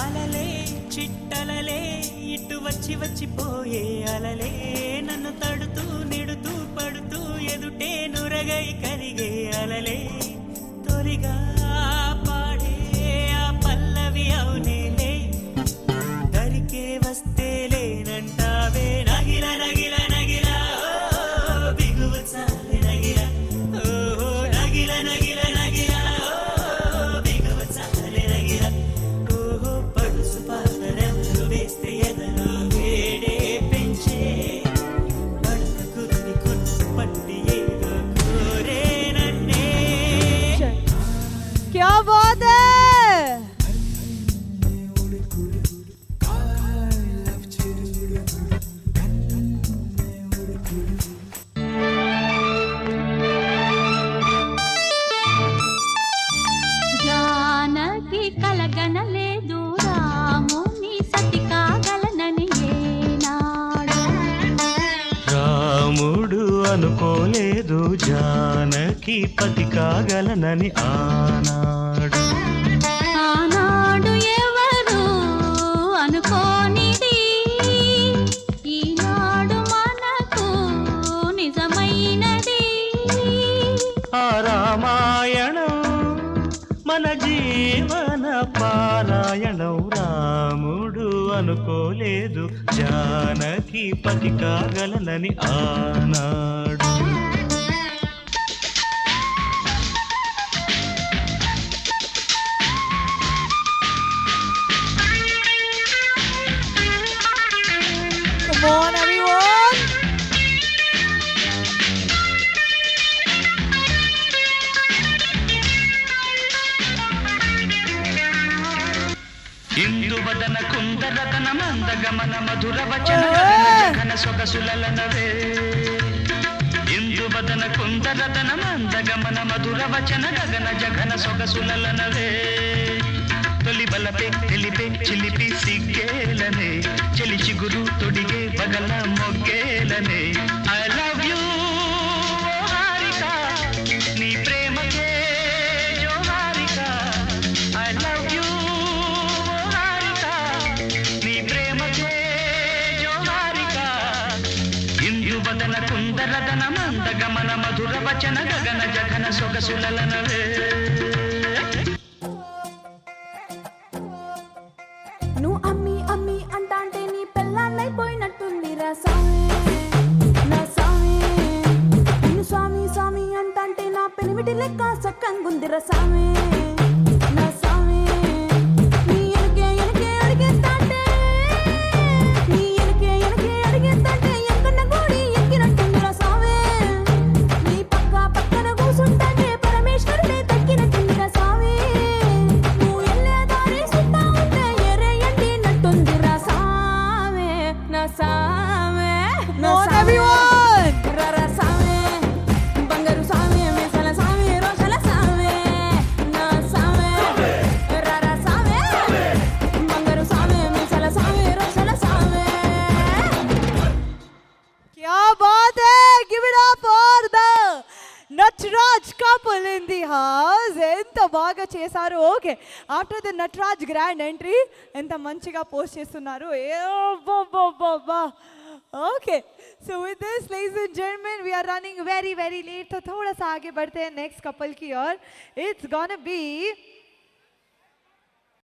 అలలే చిట్టలలే ఇటు వచ్చి వచ్చిపోయే అలలే నన్ను తడుతూ నిడుతూ పడుతూ ఎదుటే నురగై కరిగే అలలే తొలిగా పాడే ఆ పల్లవి అవునేలే దరికే వస్తే లేనంటావే నగిల నగిల నగిల బిగువ చాలే నగిల ఓ నగిల నగిల నగిల బిగువ చాలే నగిల ఓహో పడుసు పాతరెందులు వేస్తే ఎదలో వేడే పెంచే పడక కుదిరి కొట్టు పట్టి ఏదో కోరే నన్నే क्या बात है జానకి కలగనలేదు రాముని సతి కాగలనని ఏనాడు రాముడు అనుకోలేదు జానకి పతి కాగలనని ఆనాడు ఆనాడు ఎవరు అనుకోనిది ఈనాడు మనకు నిజమైనది ఆ రామాయణం మన జీవన పారాయణం రాముడు అనుకోలేదు జానకి పతి కాగలనని ఆనాడు come on everyone ఇందు వదన కుందరతన మందగమన మధుర వచన జగన సొగసులనవే ఇందు వదన కుందరతన మందగమన మధుర వచన గగన జగన సొగసులనవే తొలి బలపే తెలిపే చిలిపి సిగ్గేలనే చెలి చిగురు తొడిగే బగల మొగ్గేలనే ఐ లవ్ యూ హారిక నీ ప్రేమకే జో హారిక ఐ లవ్ యూ హారిక నీ ప్రేమకే జో హారిక ఇందు వదన కుందరదన మందగమన మధుర వచన గగన జగన సొగసులనవే నువ్వు అమ్మి అమ్మి అంటాంటే నీ పెళ్ళాన్నైపోయినట్టుంది రా స్వామి నా స్వామి నిన్ను స్వామి స్వామి అంటాంటే నా పెనిమిటి లెక్క సక్కంగుంది రా స్వామి నా స్వామి నీ ఎనకే ఎనకే అడిగేస్తాంటే నీ ఎనకే ఎనకే అడిగేస్తాంటే ఎక్కన్న గోడి ఎక్కినట్టుంది రా స్వామి నీ పక్క పక్కన కూసుంటాంటే పరమేశ్వరుడే తక్కినట్టుంది రా స్వామి నువ్వు ఎల్లే దారి సుత్తా ఉంటే ఎర్రయ్యండి రా సామే నా సామే come on everyone రర సామే బంగారు సామే మేసల సామే రోషల సామే నా సామే రర సామే బంగారు సామే మేసల సామే రోషల సామే क्या बात है give it up for the Nataraj couple in the house ఎంత బాగా చేశారు okay after the Nataraj grand entry ఎంత మంచిగా పోస్ట్ చేస్తున్నారు okay so with this ladies and gentlemen we are running very late तो थोड़ा सा आगे बढ़ते हैं नेक्स्ट कपल की ओर इट्स गोना बी